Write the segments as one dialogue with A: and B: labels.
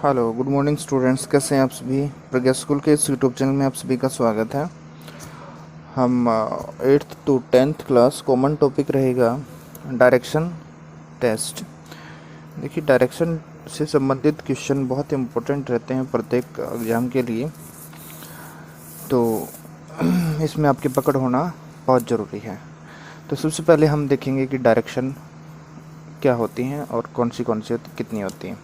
A: Hello good morning students, कैसे हैं आप सभी। प्रज्ञा स्कूल के इस यूट्यूब चैनल में आप सभी का स्वागत है। हम 8th to 10th class common topic रहेगा डायरेक्शन टेस्ट। देखिए, डायरेक्शन से संबंधित क्वेश्चन बहुत इम्पोर्टेंट रहते हैं प्रत्येक एग्ज़ाम के लिए, तो इसमें आपकी पकड़ होना बहुत ज़रूरी है। तो सबसे पहले हम देखेंगे कि डायरेक्शन क्या होती हैं और कौन सी कितनी होती हैं।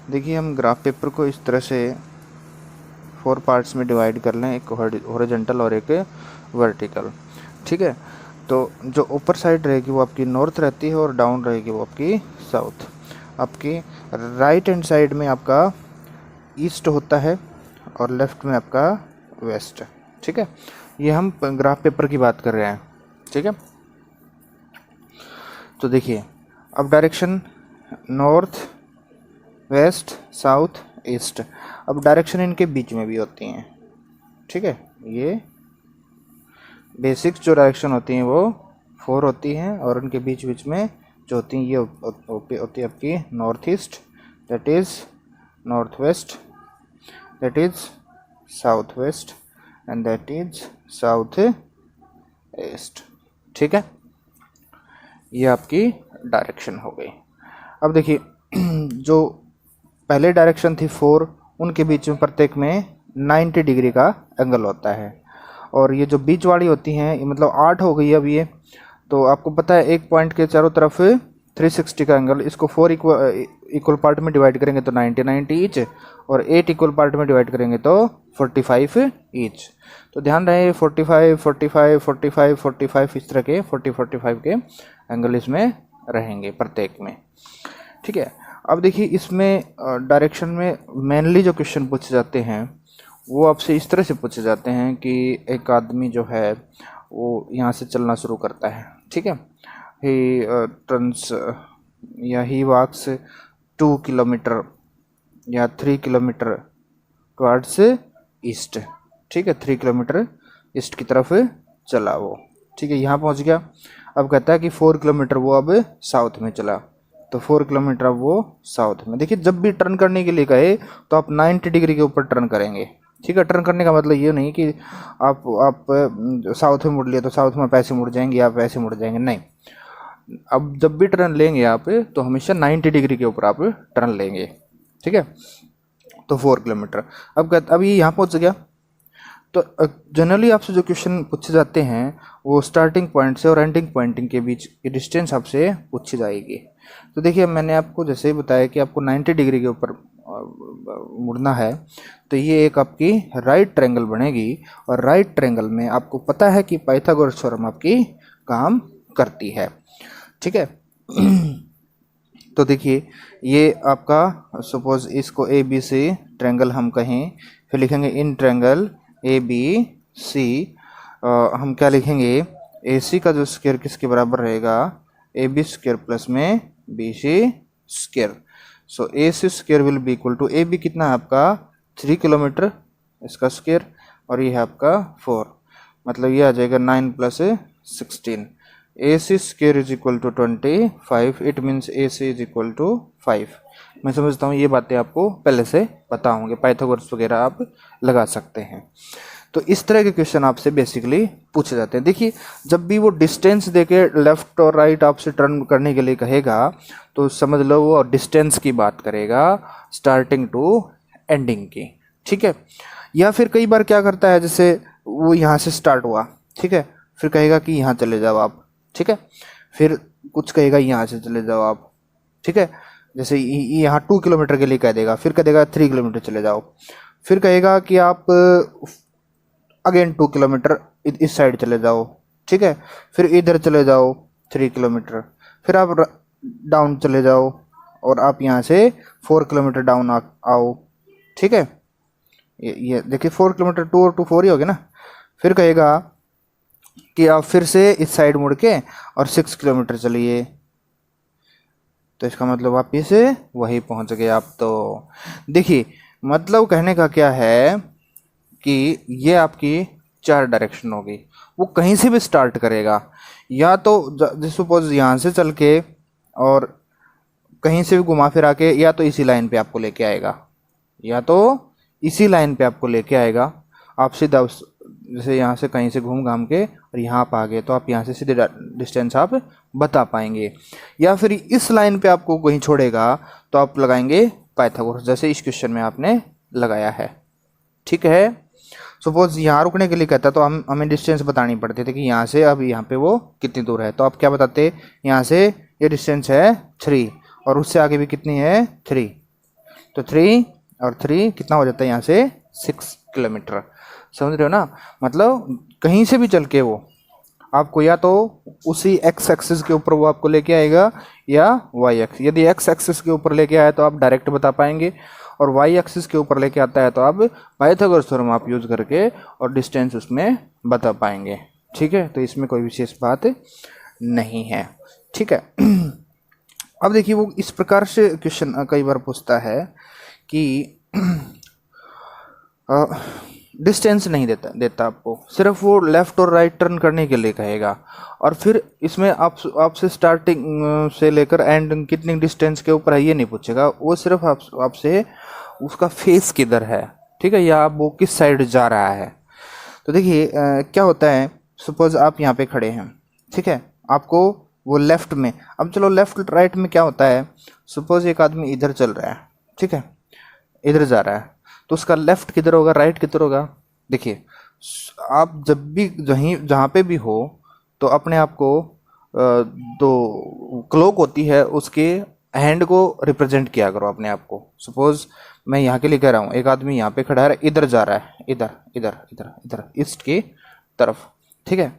A: देखिए, हम ग्राफ पेपर को इस तरह से 4 पार्ट्स में डिवाइड कर लें, एक हॉरिजॉन्टल और एक वर्टिकल। ठीक है, तो जो ऊपर साइड रहेगी वो आपकी नॉर्थ रहती है और डाउन रहेगी वो आपकी साउथ। आपकी राइट हैंड साइड में आपका ईस्ट होता है और लेफ्ट में आपका वेस्ट। ठीक है, ये हम ग्राफ पेपर की बात कर रहे हैं। ठीक है, तो देखिए, अब direction north, west, south, east. अब डायरेक्शन इनके बीच में भी होती हैं। ठीक है, ये बेसिक जो डायरेक्शन होती हैं वो 4 होती हैं और उनके बीच बीच में जो होती हैं ये होती है आपकी north east, that is north west, that is south west and that is south east. ठीक है, ये आपकी डायरेक्शन हो गई। अब देखिए, जो पहले डायरेक्शन थी 4, उनके बीच में प्रत्येक में 90 डिग्री का एंगल होता है। और ये जो बीच वाली होती हैं ये मतलब 8 हो गई अब ये। तो आपको पता है एक पॉइंट के चारों तरफ 360 का एंगल, इसको 4 इक्वल पार्ट में डिवाइड करेंगे तो 90 ईच, और 8 इक्वल पार्ट में डिवाइड करेंगे तो 45 ईच। तो ध्यान रहे 45, 45, 45, 45 इस तरह के 45 के एंगल इसमें रहेंगे प्रत्येक में। ठीक है, अब देखिए, इसमें डायरेक्शन में मेनली जो क्वेश्चन पूछे जाते हैं वो आपसे इस तरह से पूछे जाते हैं कि एक आदमी जो है वो यहाँ से चलना शुरू करता है। ठीक है, ही टर्न्स या ही वॉक्स 2 किलोमीटर या 3 किलोमीटर टुवर्ड्स ईस्ट। ठीक है, 3 किलोमीटर ईस्ट की तरफ चला वो। ठीक है, यहाँ पहुँच गया। अब कहता है कि 4 किलोमीटर वो अब साउथ में चला, तो 4 किलोमीटर अब वो साउथ में। देखिए, जब भी टर्न करने के लिए कहे तो आप 90 डिग्री के ऊपर टर्न करेंगे। ठीक है, टर्न करने का मतलब ये नहीं कि आप साउथ में मुड़ लिया तो साउथ में पैसे मुड़ जाएंगे या पैसे मुड़ जाएंगे, नहीं। अब जब भी टर्न लेंगे आप तो हमेशा 90 डिग्री के ऊपर आप टर्न लेंगे। ठीक है, तो 4 किलोमीटर। अब ये यहाँ पहुँच गया। तो जनरली आपसे जो क्वेश्चन पूछे जाते हैं वो स्टार्टिंग पॉइंट से और एंडिंग पॉइंटिंग के बीच की डिस्टेंस आपसे पूछी जाएगी। तो देखिए, मैंने आपको जैसे ही बताया कि आपको 90 डिग्री के ऊपर मुड़ना है, तो ये एक आपकी राइट ट्रायंगल बनेगी और राइट ट्रायंगल में आपको पता है कि पाइथागोरस थ्योरम आपकी काम करती है। ठीक है, तो देखिए, ये आपका सपोज इसको ABC ट्रायंगल हम कहें, फिर लिखेंगे इन ट्रायंगल ABC। हम क्या लिखेंगे, AC का जो स्क्वायर किसके बराबर रहेगा, AB स्क्वायर प्लस में BC square. So AC square will be equal to AB कितना है आपका 3 किलोमीटर इसका स्क्वायर, और ये है आपका 4, मतलब ये आ जाएगा 9 + 16। AC square is equal to 25, it means AC is equal to 5। मैं समझता हूँ ये बातें आपको पहले से पता होंगे, पाइथागोरस वगैरह आप लगा सकते हैं। तो इस तरह के क्वेश्चन आपसे बेसिकली पूछे जाते हैं। देखिए, जब भी वो डिस्टेंस देके लेफ्ट और राइट आपसे टर्न करने के लिए कहेगा तो समझ लो वो डिस्टेंस की बात करेगा, स्टार्टिंग टू एंडिंग की। ठीक है, या फिर कई बार क्या करता है, जैसे वो यहाँ से स्टार्ट हुआ, ठीक है, फिर कहेगा कि यहाँ चले जाओ आप। ठीक है, फिर कुछ कहेगा यहाँ से चले जाओ आप। ठीक है, जैसे यहाँ 2 किलोमीटर के लिए कह देगा, फिर कह देगा 3 किलोमीटर चले जाओ, फिर कहेगा कि आप अगेन 2 किलोमीटर इस साइड चले जाओ। ठीक है, फिर इधर चले जाओ 3 किलोमीटर, फिर आप डाउन चले जाओ और आप यहाँ से 4 किलोमीटर डाउन आओ। ठीक है, ये देखिए 4 किलोमीटर, 2 और 2 4 ही हो गया ना। फिर कहेगा कि आप फिर से इस साइड मुड़ के और 6 किलोमीटर चलिए, तो इसका मतलब आप से वही पहुंच गए आप। तो देखिए, मतलब कहने का क्या है कि ये आपकी 4 डायरेक्शन होगी, वो कहीं से भी स्टार्ट करेगा, या तो सपोज यहाँ से चल के और कहीं से भी घुमा फिरा के, या तो इसी लाइन पे आपको लेके आएगा। या तो इसी लाइन पे आपको लेके आएगा, आप सीधा जैसे यहाँ से कहीं से घूम घाम के और यहाँ आप आ गए तो आप यहाँ से सीधे डिस्टेंस आप बता पाएंगे, या फिर इस लाइन पे आपको कहीं छोड़ेगा तो आप लगाएंगे पाइथागोरस, जैसे इस क्वेश्चन में आपने लगाया है। ठीक है, सपोज यहाँ रुकने के लिए कहता तो हमें डिस्टेंस बतानी पड़ती थी कि यहाँ से अब यहाँ पे वो कितनी दूर है, तो आप क्या बताते, यहाँ से ये डिस्टेंस है 3 और उससे आगे भी कितनी है 3, तो 3 और 3 कितना हो जाता है यहाँ से 6 किलोमीटर। समझ रहे हो ना, मतलब कहीं से भी चल के वो आपको या तो उसी एक्स एक्सिस के ऊपर वो आपको लेके आएगा या वाई एक्स। यदि एक्स एक्सिस के ऊपर लेके आया तो आप डायरेक्ट बता पाएंगे, और वाई एक्सिस के ऊपर लेके आता है तो आप पाइथागोरस थ्योरम आप यूज करके और डिस्टेंस उसमें बता पाएंगे। ठीक है, तो इसमें कोई विशेष बात नहीं है। ठीक है, अब देखिए वो इस प्रकार से क्वेश्चन कई बार पूछता है कि डिस्टेंस नहीं देता आपको, सिर्फ वो लेफ्ट और राइट टर्न करने के लिए कहेगा, और फिर इसमें आपसे स्टार्टिंग से लेकर एंड कितनी डिस्टेंस के ऊपर है ये नहीं पूछेगा, वो सिर्फ आपसे उसका फेस किधर है, ठीक है, या वो किस साइड जा रहा है। तो देखिए क्या होता है, सपोज आप यहाँ पे खड़े हैं, ठीक है, आपको वो लेफ्ट में, अब चलो लेफ्ट राइट में क्या होता है, सपोज एक आदमी इधर चल रहा है, ठीक है, इधर जा रहा है, तो उसका लेफ्ट किधर होगा, राइट किधर होगा। देखिए आप जब भी जहाँ पे भी हो तो अपने आप को तो क्लॉक होती है उसके हैंड को रिप्रेजेंट किया करो अपने आप को। सपोज मैं यहाँ के लिए कह रहा हूँ, एक आदमी यहाँ पे खड़ा है, इधर जा रहा है, इधर इधर इधर इधर ईस्ट की तरफ, ठीक है,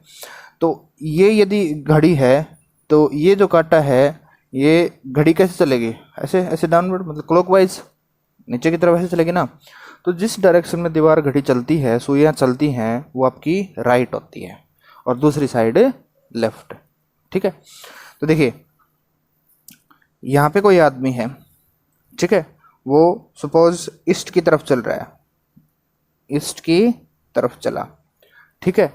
A: तो ये यदि घड़ी है तो ये जो काटा है ये घड़ी कैसे चलेगी, ऐसे ऐसे डाउनवर्ड, मतलब क्लॉकवाइज नीचे की तरफ ऐसे चलेगी ना। तो जिस डायरेक्शन में दीवार घड़ी चलती है, सुइयाँ चलती हैं, वो आपकी राइट होती है और दूसरी साइड लेफ्ट। ठीक है, तो देखिए यहाँ पे कोई आदमी है, ठीक है, वो सपोज ईस्ट की तरफ चल रहा है, ईस्ट की तरफ चला, ठीक है,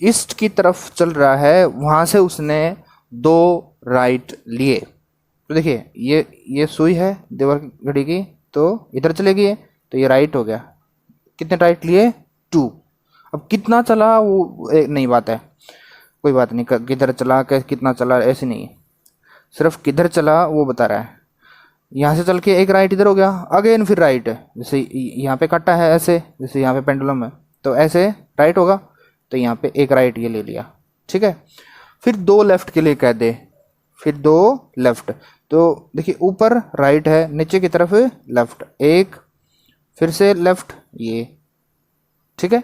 A: ईस्ट की तरफ चल रहा है, वहाँ से उसने 2 राइट लिए। तो देखिए ये सुई है दीवार घड़ी की, तो इधर चलेगी, तो ये राइट हो गया। कितने राइट लिए 2। अब कितना चला वो एक नई बात है, कोई बात नहीं, किधर चला कितना चला ऐसे नहीं, सिर्फ किधर चला वो बता रहा है। यहाँ से चल के एक राइट इधर हो गया, अगेन फिर राइट, जैसे यहाँ पे काटा है ऐसे, जैसे यहाँ पे पेंडुलम है तो ऐसे राइट होगा, तो यहाँ पे एक राइट ये ले लिया, ठीक है। फिर 2 लेफ्ट के लिए कह दे, फिर 2 लेफ्ट, तो देखिए ऊपर राइट है, नीचे की तरफ लेफ्ट, एक फिर से लेफ्ट ये, ठीक है,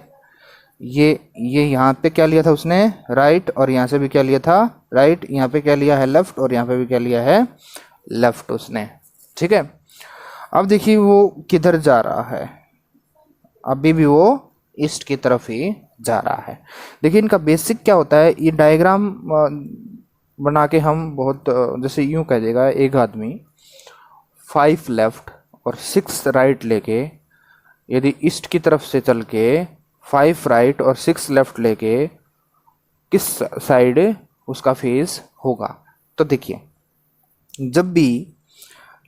A: ये यहाँ पे क्या लिया था उसने राइट, और यहाँ से भी क्या लिया था राइट, यहाँ पे क्या लिया है लेफ्ट, और यहाँ पे भी क्या लिया है लेफ्ट उसने, ठीक है। अब देखिए वो किधर जा रहा है, अभी भी वो ईस्ट की तरफ ही जा रहा है। देखिए इनका बेसिक क्या होता है, ये डायग्राम बना के हम बहुत जैसे यूं कह देगा, एक आदमी 5 लेफ्ट और 6 राइट लेके यदि ईस्ट की तरफ से चल के 5 राइट और 6 लेफ्ट लेके किस साइड उसका फेस होगा। तो देखिए जब भी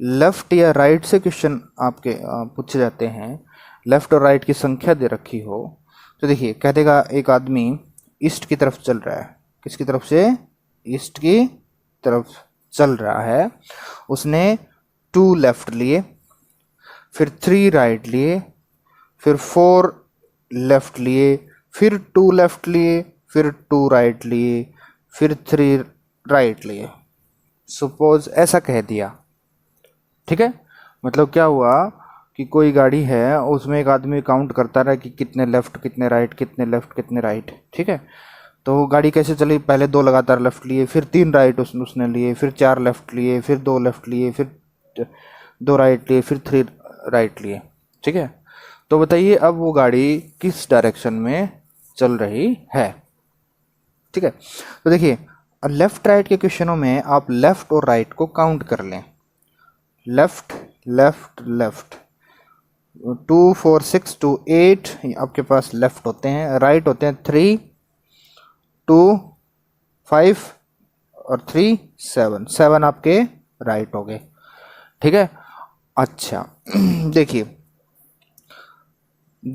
A: लेफ्ट या राइट से क्वेश्चन आपके पूछे जाते हैं, लेफ्ट और राइट की संख्या दे रखी हो, तो देखिए कह देगा एक आदमी ईस्ट की तरफ चल रहा है, किसकी तरफ से, ईस्ट की तरफ चल रहा है, उसने 2 लेफ्ट लिए, फिर 3 राइट लिए, फिर 4 लेफ्ट लिए, फिर 2 लेफ्ट लिए, फिर 2 राइट लिए, फिर 3 राइट लिए। सपोज ऐसा कह दिया, ठीक है, मतलब क्या हुआ कि कोई गाड़ी है उसमें एक आदमी काउंट करता रहा कि कितने लेफ्ट कितने राइट, कितने लेफ्ट कितने राइट, ठीक है। तो गाड़ी कैसे चली, पहले 2 लगातार लेफ्ट लिए, फिर 3 राइट उसने लिए, फिर 4 लेफ्ट लिए, फिर 2 लेफ्ट लिए, फिर 2 राइट लिए, फिर 3 राइट लिए, ठीक है। तो बताइए अब वो गाड़ी किस डायरेक्शन में चल रही है, ठीक है। तो देखिए लेफ्ट राइट के क्वेश्चनों में आप लेफ्ट और राइट को काउंट कर लें, लेफ्ट लेफ्ट लेफ्ट, 2 4 6 2 8 आपके पास लेफ्ट होते हैं, राइट होते हैं 3 2 5 और 3 7 आपके राइट हो गए, ठीक है। अच्छा देखिए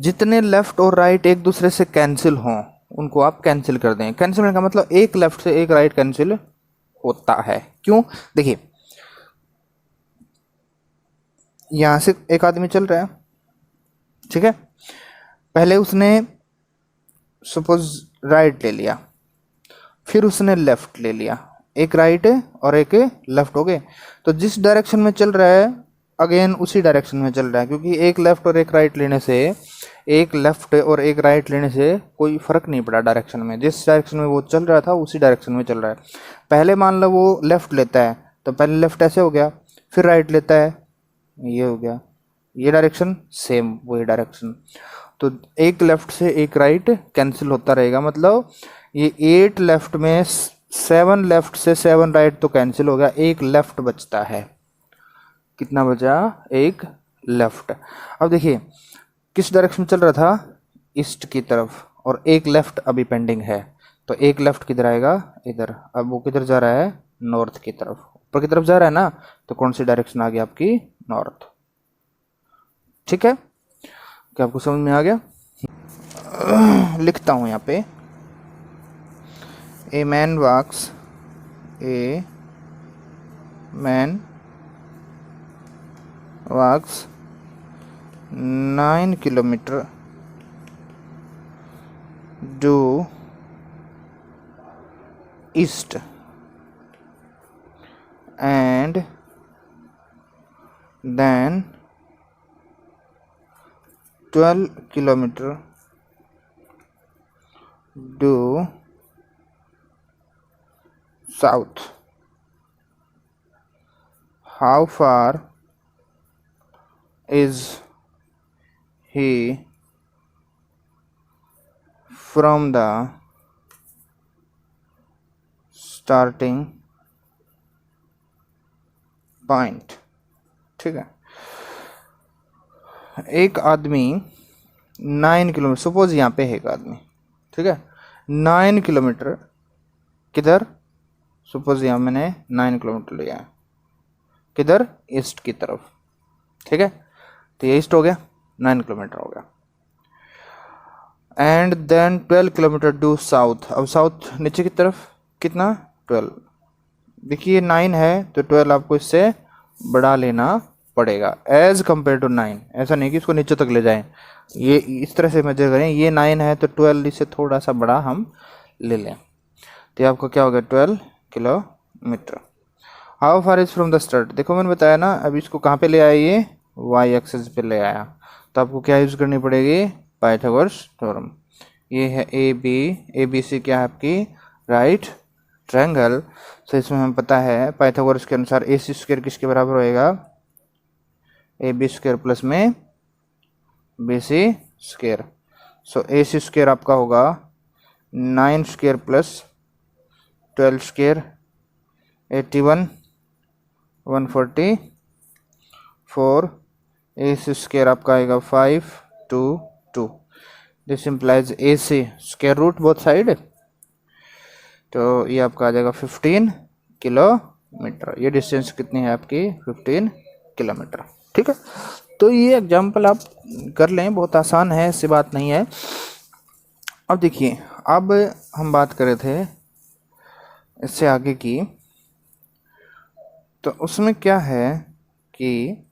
A: जितने लेफ्ट और राइट एक दूसरे से कैंसिल हों उनको आप कैंसिल कर दें। कैंसिल होने का मतलब एक लेफ्ट से एक राइट कैंसिल होता है। क्यों? देखिए यहां से एक आदमी चल रहा है, ठीक है, पहले उसने सपोज राइट ले लिया, फिर उसने लेफ्ट ले लिया, एक राइट और एक लेफ्ट हो गए। तो जिस डायरेक्शन में चल रहा है अगेन उसी डायरेक्शन में चल रहा है, क्योंकि एक लेफ्ट और एक राइट लेने से, एक लेफ्ट और एक राइट लेने से कोई फर्क नहीं पड़ा डायरेक्शन में। जिस डायरेक्शन में वो चल रहा था उसी डायरेक्शन में चल रहा है। पहले मान लो वो लेफ्ट लेता है तो पहले लेफ्ट ऐसे हो गया, फिर राइट लेता है ये हो गया, ये डायरेक्शन सेम वही डायरेक्शन। तो एक लेफ्ट से एक राइट कैंसिल होता रहेगा, मतलब ये 8 लेफ्ट में 7 लेफ्ट से 7 राइट तो कैंसिल हो गया, एक लेफ्ट बचता है। कितना बचा? एक लेफ्ट। अब देखिए किस डायरेक्शन में चल रहा था? ईस्ट की तरफ, और एक लेफ्ट अभी पेंडिंग है। तो एक लेफ्ट किधर आएगा? इधर। अब वो किधर जा रहा है? नॉर्थ की तरफ, ऊपर की तरफ जा रहा है ना, तो कौन सी डायरेक्शन आ गई आपकी? नॉर्थ। ठीक है, क्या आपको समझ में आ गया? लिखता हूं यहाँ पे, a man walks, a man walks 9 kilometre due east and then 12 kilometer due south. How far is he from the starting point? ठीक है, एक आदमी 9 किलोमीटर, सपोज यहाँ पे है एक आदमी, ठीक है, 9 किलोमीटर किधर? सपोज यहाँ मैंने 9 किलोमीटर लिया है, किधर? ईस्ट की तरफ। ठीक है, तो ये ईस्ट हो गया, 9 किलोमीटर हो गया। And then 12 kilometre due south. अब साउथ नीचे की तरफ कितना? 12। देखिए 9 है तो 12 आपको इससे बढ़ा लेना पड़ेगा एज कंपेयर टू 9। ऐसा नहीं कि इसको नीचे तक ले जाएं, ये इस तरह से मेजर करें। ये 9 है तो 12 इससे थोड़ा सा बड़ा हम ले लें, तो आपको क्या हो गया? 12 kilometre. How far is from the start? देखो मैंने बताया ना, अब इसको कहाँ पे ले आया? ये वाई एक्सिस पे ले आया, तो आपको क्या यूज़ करनी पड़ेगी? Pythagoras theorem. ये है ए बी सी क्या है आपकी? Right triangle. तो इसमें हमें पता है पाइथागोरस के अनुसार ए सी स्क्वायर किसके बराबर होएगा? ए बी स्क्वायर प्लस में B C square. So A C square आपका होगा 9 स्क्वायर प्लस 12 स्क्वायर 81 144। ए सी स्क्वायर आपका आएगा 522। This implies A C square root both side, तो ये आपका आ जाएगा 15 किलोमीटर। ये डिस्टेंस कितनी है आपकी? 15 किलोमीटर। ठीक है, तो ये एग्जाम्पल आप कर लें, बहुत आसान है, ऐसी बात नहीं है। अब देखिए, अब हम बात कर रहे थे इससे आगे की, तो उसमें क्या है कि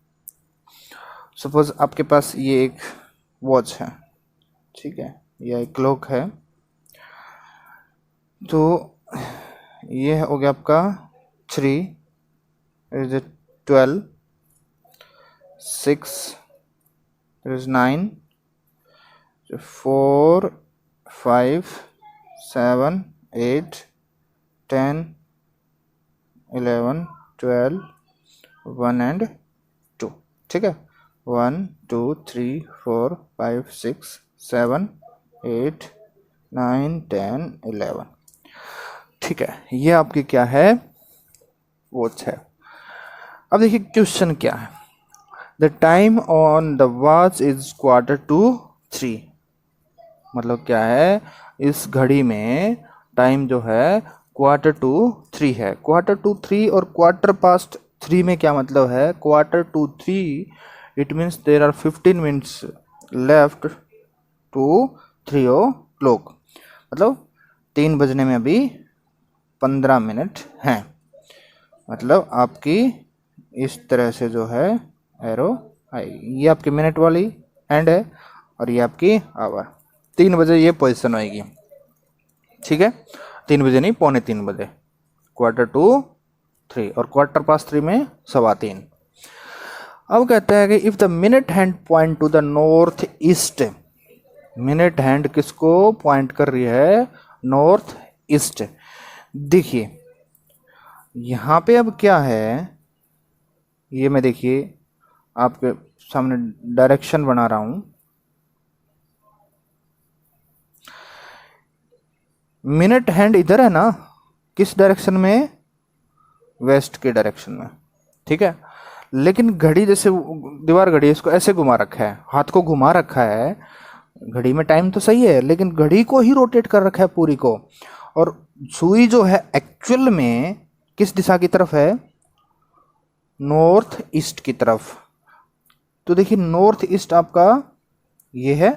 A: सपोज आपके पास ये एक वॉच है, ठीक है, या एक क्लॉक है, तो ये हो गया आपका 3 इज 12 6 इज 9 4 5 7 8 10 11 12 1 and 2। ठीक है, 1 2 3 4 5 6 7 8 9 10 11। ठीक है, ये आपकी क्या है? वॉच है। अब देखिए क्वेश्चन क्या है? The time on the watch is 2:45। मतलब क्या है? इस घड़ी में टाइम जो है 2:45 है। 2:45 और 3:15 में क्या मतलब है? 2:45 it means there are 15 minutes left to 3 o'clock, मतलब 3 बजने में अभी 15 मिनट हैं। मतलब आपकी इस तरह से जो है एरो आएगी, ये आपकी मिनट वाली हैंड है और ये आपकी आवर। 3 बजे ये पोजीशन आएगी, ठीक है, 3 बजे नहीं, 2:45 बजे, 2:45 और 3:15 में 3:15। अब कहता है कि if the minute hand point two the north east, minute hand किसको पॉइंट कर रही है? North east. देखिए यहाँ पे अब क्या है, ये मैं देखिए आपके सामने डायरेक्शन बना रहा हूं। मिनट हैंड इधर है ना, किस डायरेक्शन में? वेस्ट के डायरेक्शन में, ठीक है। लेकिन घड़ी जैसे दीवार घड़ी, इसको ऐसे घुमा रखा है, हाथ को घुमा रखा है। घड़ी में टाइम तो सही है, लेकिन घड़ी को ही रोटेट कर रखा है पूरी को। और सुई जो है एक्चुअल में किस दिशा की तरफ है? नॉर्थ ईस्ट की तरफ। तो देखिए नॉर्थ ईस्ट आपका ये है,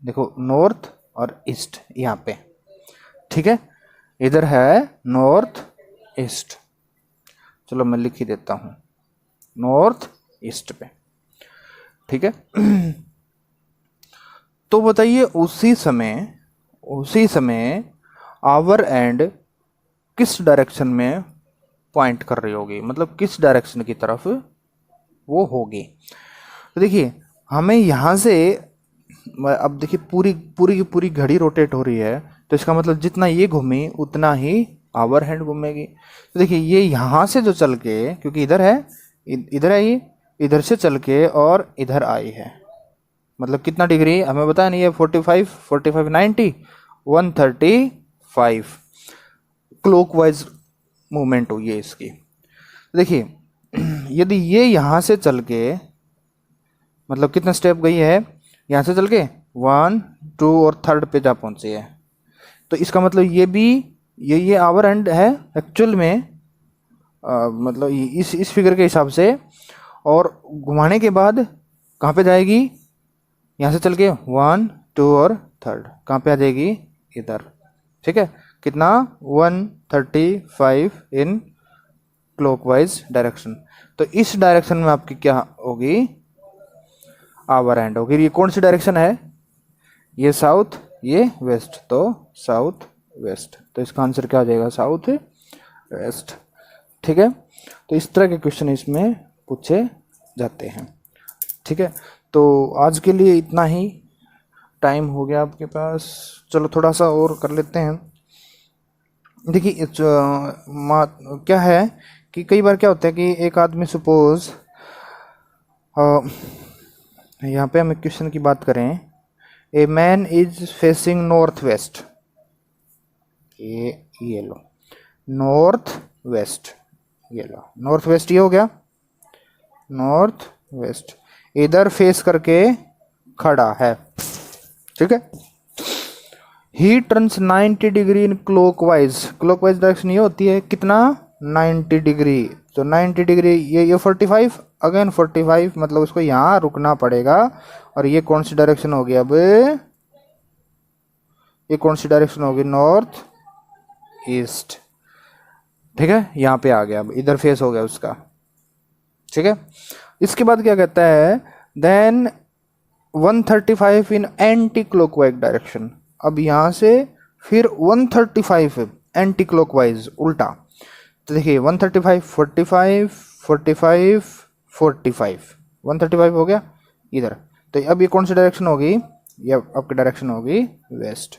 A: देखो नॉर्थ और ईस्ट यहाँ पे, ठीक है, इधर है नॉर्थ ईस्ट। चलो मैं लिख ही देता हूँ नॉर्थ ईस्ट पे, ठीक है। तो बताइए उसी समय आवर एंड किस डायरेक्शन में पॉइंट कर रही होगी, मतलब किस डायरेक्शन की तरफ वो होगी। तो देखिए हमें यहाँ से, अब देखिए पूरी की पूरी घड़ी रोटेट हो रही है, तो इसका मतलब जितना ये घूमी उतना ही आवर हैंड घूमेगी। तो देखिए ये यहाँ से जो चल के, क्योंकि इधर है ये, इधर से चल के और इधर आई है, मतलब कितना डिग्री हमें बताया नहीं है, 45 90 135 क्लॉकवाइज मूवमेंट हुई है इसकी। देखिए यदि ये यहाँ से चल के, मतलब कितना स्टेप गई है, यहाँ से चल के 1 2 और 3rd पे जा पहुँची है, तो इसका मतलब ये भी ये आवर एंड है एक्चुअल में, मतलब इस फिगर के हिसाब से। और घुमाने के बाद कहाँ पे जाएगी? यहाँ से चल के 1 2 और 3rd कहाँ पे आ जाएगी? इधर, ठीक है। कितना? 135 इन क्लॉकवाइज डायरेक्शन। तो इस डायरेक्शन में आपकी क्या होगी? आवर हैंड होगी। ये कौन सी डायरेक्शन है? ये साउथ, ये वेस्ट, तो साउथ वेस्ट। तो इसका आंसर क्या हो जाएगा? साउथ वेस्ट, ठीक है। तो इस तरह के क्वेश्चन इसमें पूछे जाते हैं, ठीक है। तो आज के लिए इतना ही, टाइम हो गया आपके पास। चलो थोड़ा सा और कर लेते हैं। देखिए क्या है कि कई बार क्या होता है कि एक आदमी सपोज, यहाँ पे हम एक क्वेश्चन की बात करें, a man is facing north west, ये लो नॉर्थ वेस्ट, ये लो नॉर्थ वेस्ट, ये हो गया नॉर्थ वेस्ट, इधर फेस करके खड़ा है, ठीक है। ही turns 90 degree in clockwise, clockwise direction ये होती है कितना? 90 डिग्री। तो 90 डिग्री ये 45, अगेन 45, मतलब उसको यहाँ रुकना पड़ेगा। और ये कौन सी डायरेक्शन होगी? अब ये कौन सी डायरेक्शन होगी? नॉर्थ ईस्ट, ठीक है। यहाँ पे आ गया, अब इधर फेस हो गया उसका, ठीक है। इसके बाद क्या कहता है? देन 135 इन एंटी क्लॉकवाइज डायरेक्शन। अब यहाँ से फिर 135 एंटी क्लॉकवाइज, उल्टा। तो देखिए 135 45 45 45 135 हो गया इधर। तो अब ये कौन सी डायरेक्शन होगी? ये आपकी डायरेक्शन होगी वेस्ट।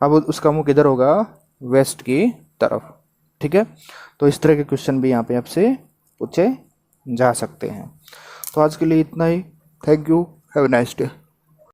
A: अब उसका मुख किधर होगा? वेस्ट की तरफ, ठीक है। तो इस तरह के क्वेश्चन भी यहाँ पे आपसे पूछे जा सकते हैं। तो आज के लिए इतना ही। Thank you, have a nice day.